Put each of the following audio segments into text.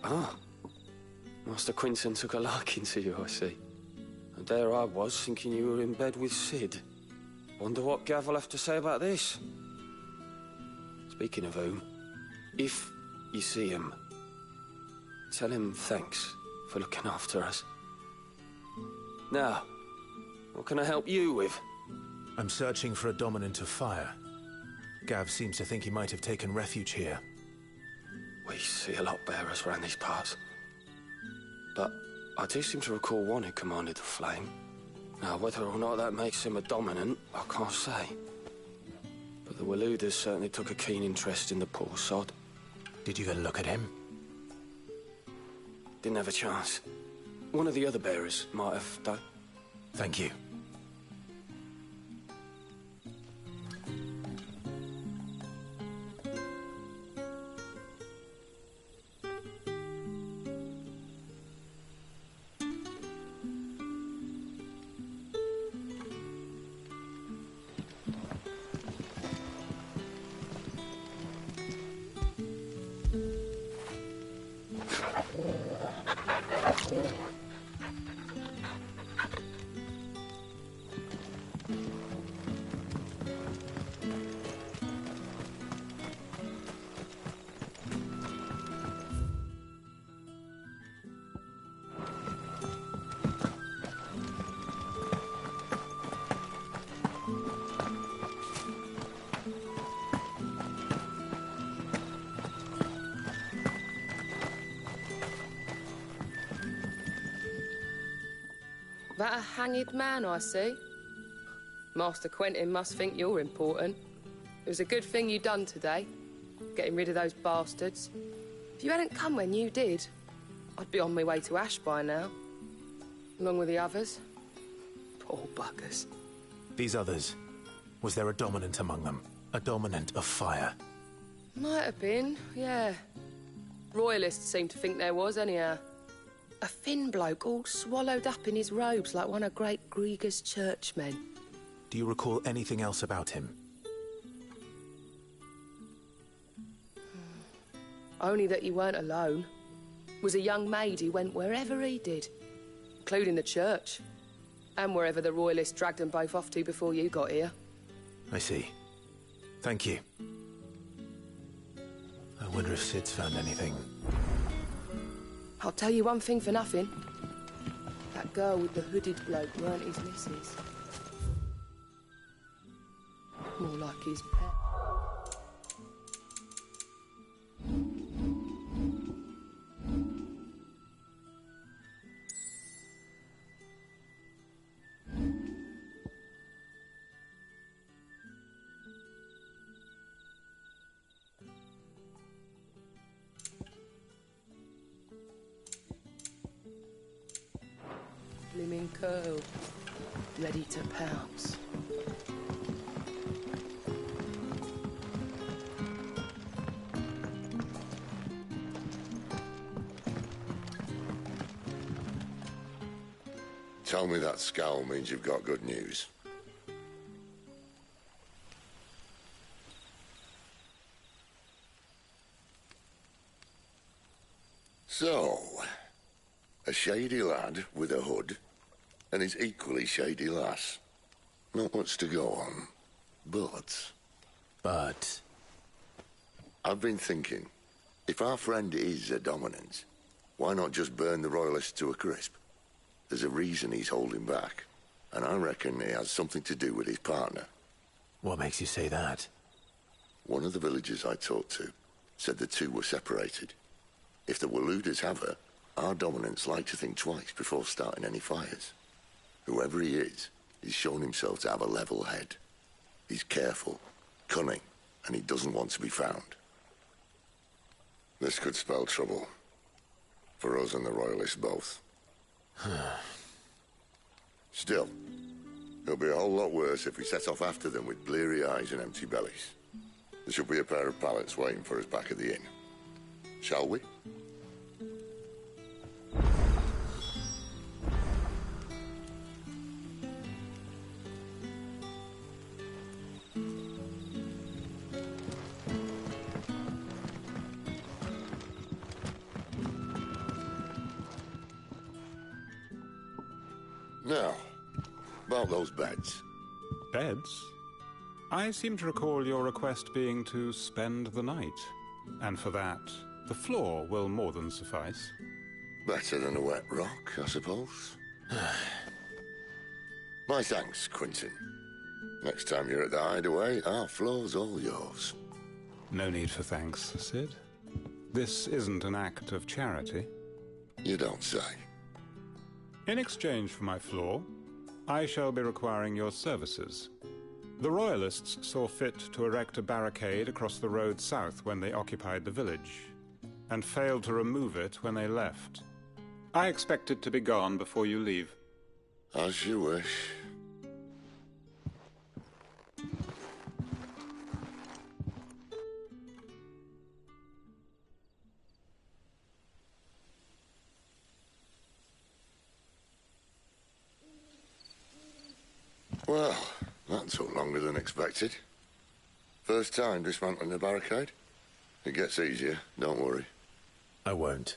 Ah. Master Quinton took a liking to you, I see. And there I was, thinking you were in bed with Sid. Wonder what Gav will have to say about this. Speaking of whom, if you see him, tell him thanks for looking after us. Now, what can I help you with? I'm searching for a dominant of fire. Gav seems to think he might have taken refuge here. We see a lot bearers around these parts. But I do seem to recall one who commanded the flame. Now, whether or not that makes him a dominant, I can't say. But the Waluders certainly took a keen interest in the poor sod. Did you get a look at him? Didn't have a chance. One of the other bearers might have done. Thank you. That a hanged man, I see? Master Quentin must think you're important. It was a good thing you done today, getting rid of those bastards. If you hadn't come when you did, I'd be on my way to Ash by now, along with the others. Poor buggers. These others, was there a dominant among them? A dominant of fire? Might have been, yeah. Royalists seem to think there was, anyhow. A thin bloke all swallowed up in his robes like one of Great Gregor's churchmen. Do you recall anything else about him? Only that he weren't alone. Was a young maid who went wherever he did, including the church, and wherever the Royalists dragged them both off to before you got here. I see. Thank you. I wonder if Sid's found anything. I'll tell you one thing for nothing. That girl with the hooded bloke weren't his missus. More like his pet. Blimmin' curl, ready to pounce. Tell me that scowl means you've got good news. So, a shady lad with a hood, and his equally shady lass. Not much to go on, but... I've been thinking, if our friend is a dominant, why not just burn the Royalists to a crisp? There's a reason he's holding back, and I reckon it has something to do with his partner. What makes you say that? One of the villagers I talked to said the two were separated. If the Waluders have her, our dominants like to think twice before starting any fires. Whoever he is, he's shown himself to have a level head. He's careful, cunning, and he doesn't want to be found. This could spell trouble. For us and the Royalists both. Still, it'll be a whole lot worse if we set off after them with bleary eyes and empty bellies. There should be a pair of pallets waiting for us back at the inn. Shall we? Now, about those beds. Beds? I seem to recall your request being to spend the night. And for that, the floor will more than suffice. Better than a wet rock, I suppose. My thanks, Quentin. Next time you're at the Hideaway, our floor's all yours. No need for thanks, Sid. This isn't an act of charity. You don't say. In exchange for my floor, I shall be requiring your services. The Royalists saw fit to erect a barricade across the road south when they occupied the village, and failed to remove it when they left. I expect it to be gone before you leave. As you wish. Well, that took longer than expected. First time dismantling the barricade? It gets easier, don't worry. I won't.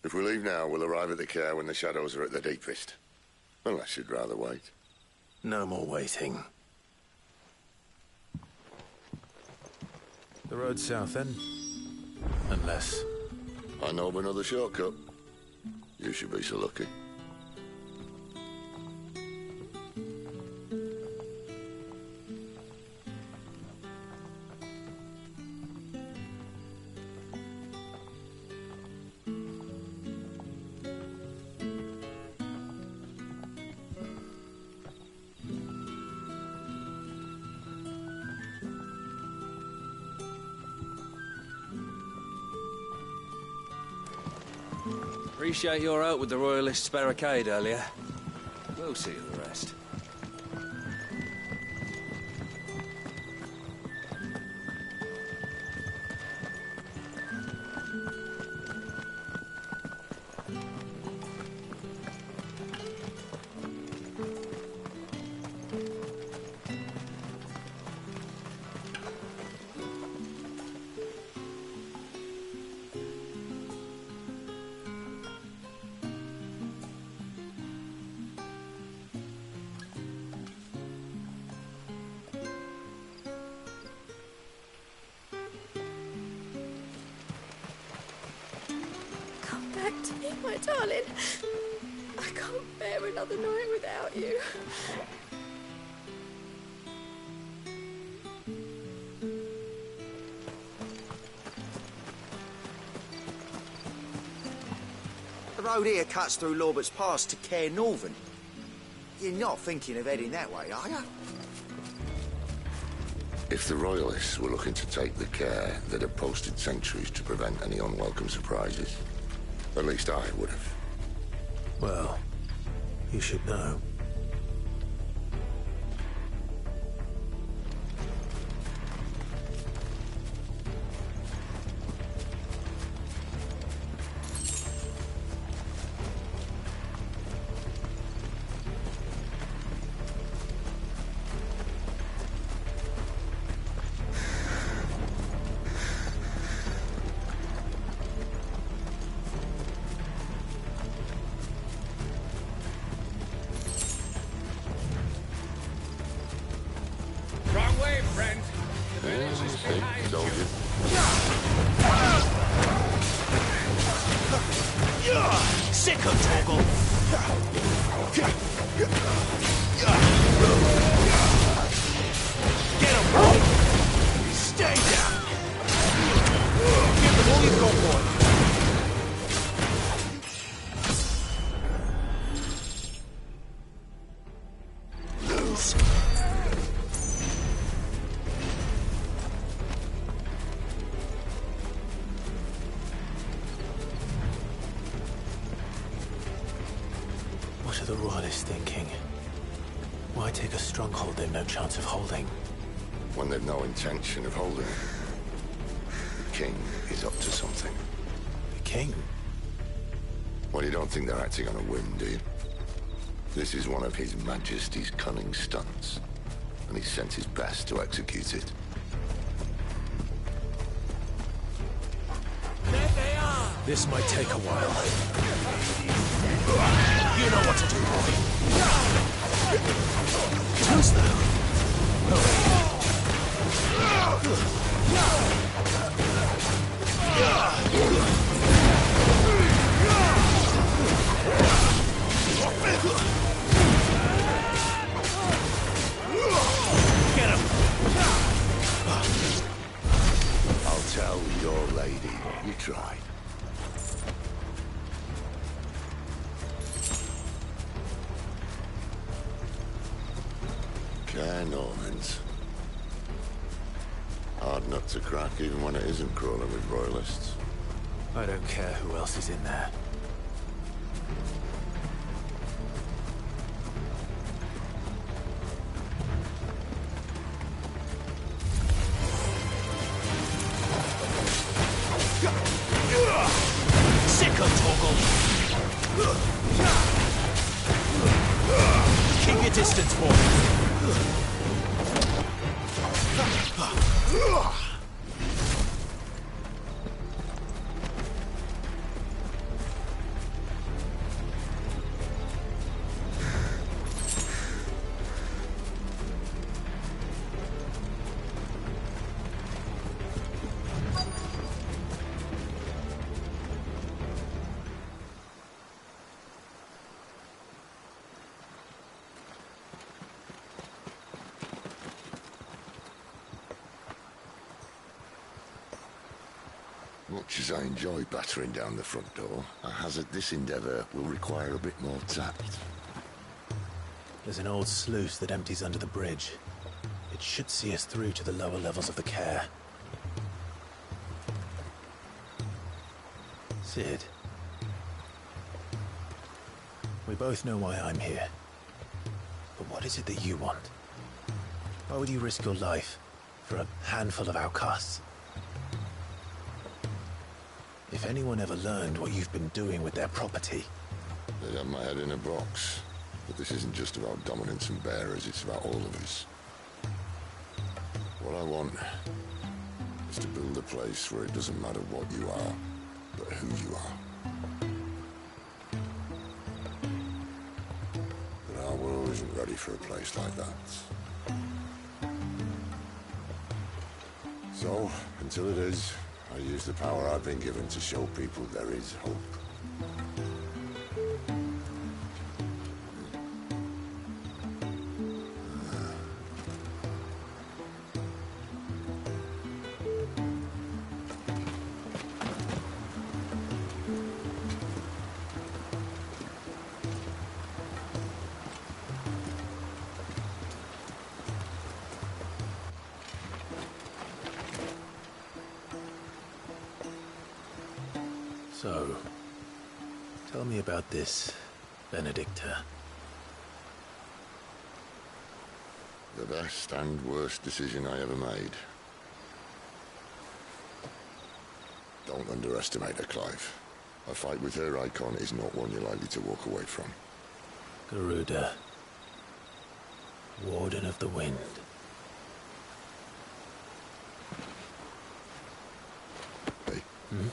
If we leave now, we'll arrive at the Care when the shadows are at their deepest. Unless you'd rather wait. No more waiting. The road south, then? Unless... I know of another shortcut. You should be so lucky. Appreciate your help with the Royalists' barricade earlier. We'll see the rest. Back to me, my darling. I can't bear another night without you. The road here cuts through Lorbert's Pass to Care Northern. You're not thinking of heading that way, are you? If the Royalists were looking to take the Care, they'd have posted sentries to prevent any unwelcome surprises. At least I would have. Well, you should know. Sick of Torgal! Get him, boy! Stay down! Give them all you've got, boy! Lose! What are the Royalists thinking? Why take a stronghold they've no chance of holding? When they've no intention of holding it. The King is up to something. The King? Well, you don't think they're acting on a whim, do you? This is one of His Majesty's cunning stunts, and he's sent his best to execute it. This might take a while. You You know what to do, boy. Toast though. Get him! I'll tell your lady you tried. Care Normans. Hard nut to crack even when it isn't crawling with royalists. I don't care who else is in there. Sick of Torgal! Keep your distance, boy. Much as I enjoy battering down the front door, I hazard this endeavour will require a bit more tact. There's an old sluice that empties under the bridge. It should see us through to the lower levels of the care. Cid. We both know why I'm here. But what is it that you want? Why would you risk your life for a handful of outcasts? If anyone ever learned what you've been doing with their property... They'd have my head in a box. But this isn't just about dominance and bearers, it's about all of us. What I want is to build a place where it doesn't matter what you are, but who you are. But our world isn't ready for a place like that. So, until it is, I use the power I've been given to show people there is hope. So, tell me about this, Benedicta. The best and worst decision I ever made. Don't underestimate her, Clive. A fight with her icon is not one you're likely to walk away from. Garuda. Warden of the Wind. Hey? Hmm?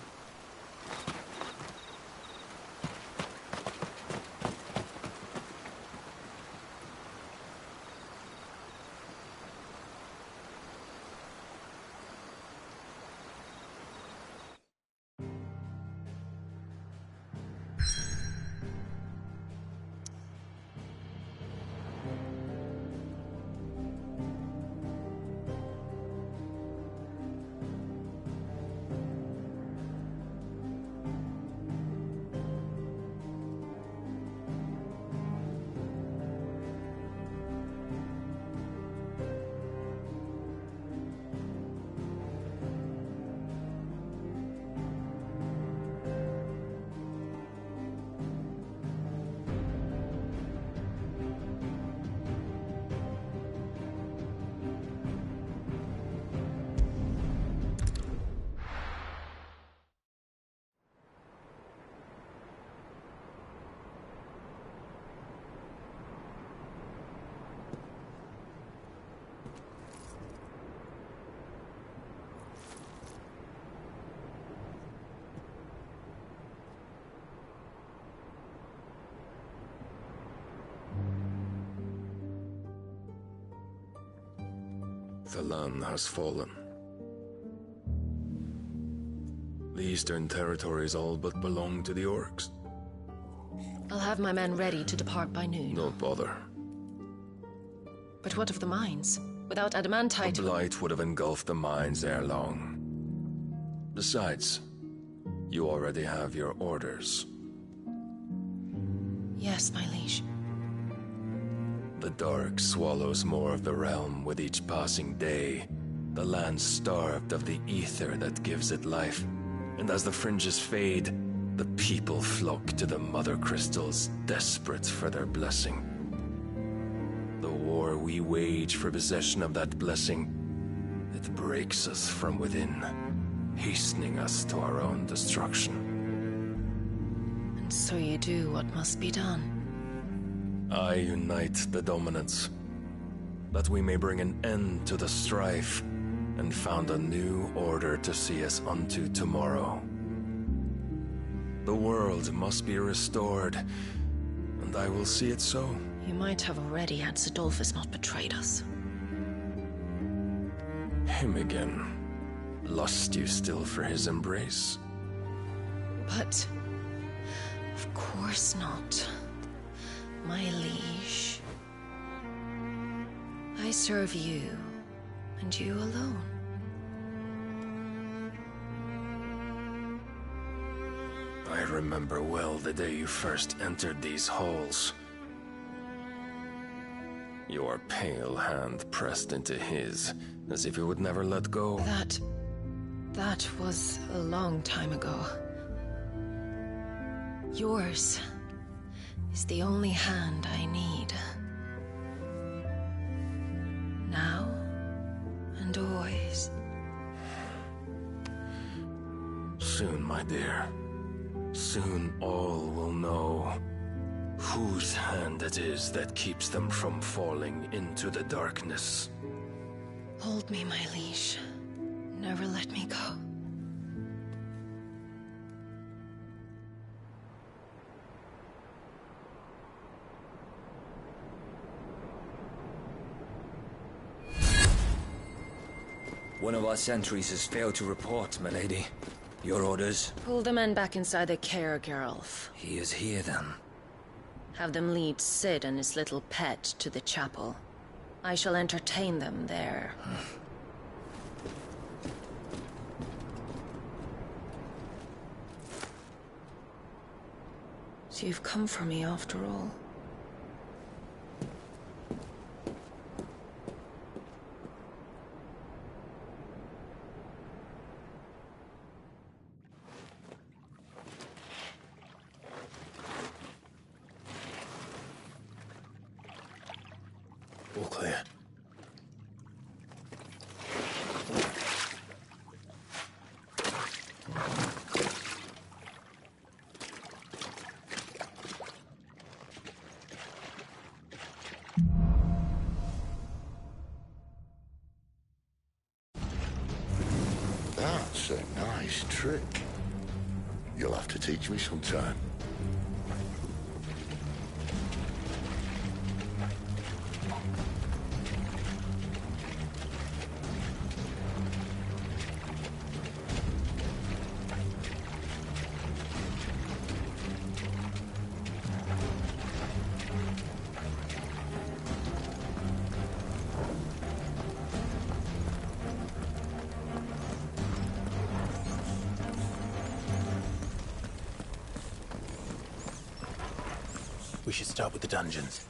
Thatalan has fallen. The Eastern Territories all but belong to the Orcs. I'll have my men ready to depart by noon. Don't bother. But what of the mines? Without adamantite... The Blight would have engulfed the mines ere long. Besides, you already have your orders. Yes, my liege. The dark swallows more of the realm with each passing day. The land starved of the ether that gives it life. And as the fringes fade, the people flock to the mother crystals, desperate for their blessing. The war we wage for possession of that blessing, it breaks us from within, hastening us to our own destruction. And so you do what must be done. I unite the dominants, that we may bring an end to the strife, and found a new order to see us unto tomorrow. The world must be restored, and I will see it so. You might have already had Zidolphus not betrayed us. Him again. Lust you still for his embrace? But... of course not. My liege. I serve you, and you alone. I remember well the day you first entered these halls. Your pale hand pressed into his, as if you would never let go. That was a long time ago. Yours is the only hand I need. Now and always. Soon, my dear. Soon all will know whose hand it is that keeps them from falling into the darkness. Hold me, my liege. Never let me go. One of our sentries has failed to report, milady. Your orders? Pull the men back inside the care, Geralf. He is here, then. Have them lead Cid and his little pet to the chapel. I shall entertain them there. So you've come for me after all. All clear. That's a nice trick. You'll have to teach me sometime. We should start with the dungeons.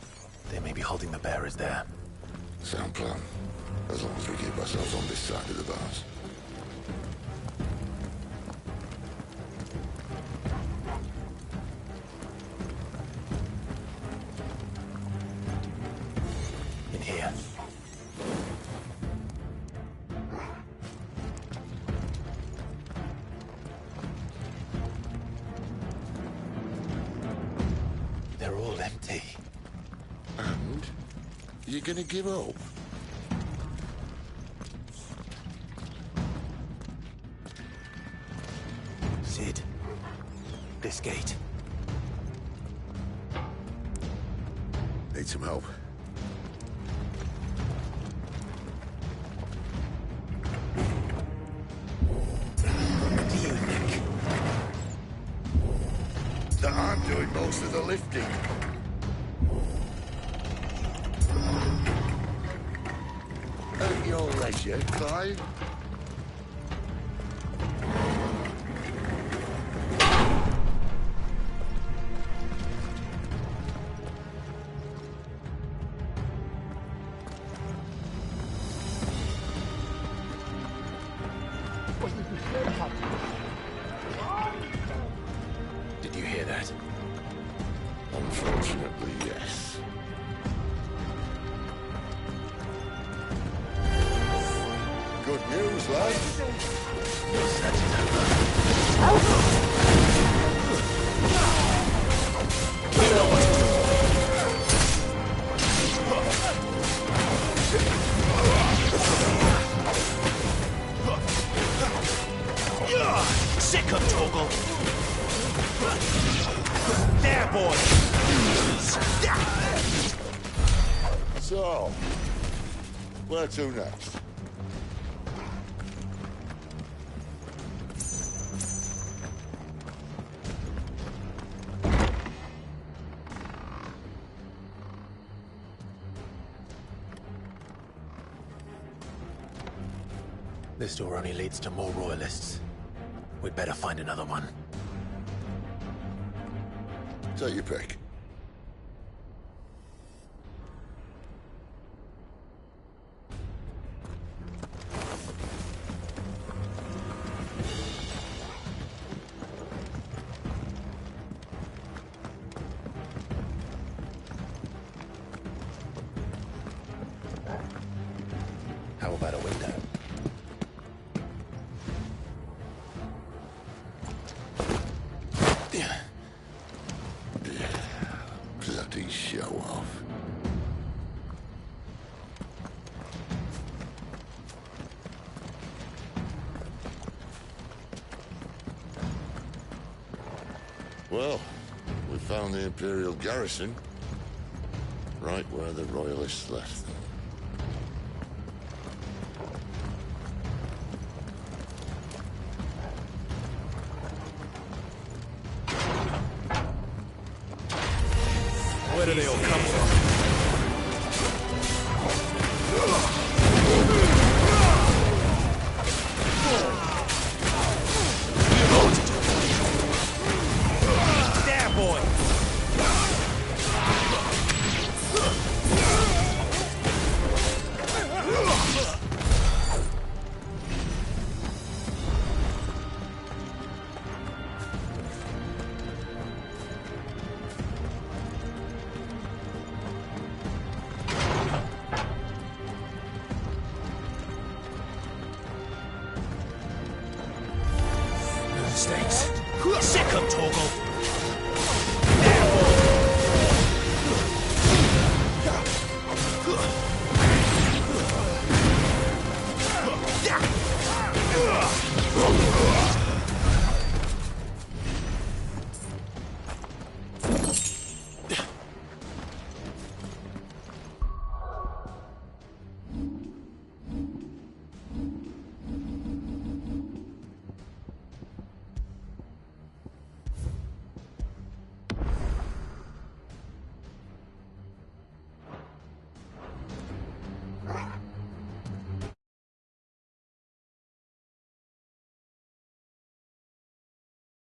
They may be holding the bearers there. Sound plan. As long as we keep ourselves on this side of the bars. In here. They're all empty. And? You're gonna give up? Cid. This gate. Need some help. most of the lifting. At your leisure, Clive. Did you hear that? Unfortunately, yes. Good news, lad. Your search is over. Sick of Torgal. There, boy. So, where to next? This door only leads to more royalists. We'd better find another one. Take your pick. How about a window? Bloody show off. Well, we found the Imperial garrison, right where the Royalists left them. Where do they all come from?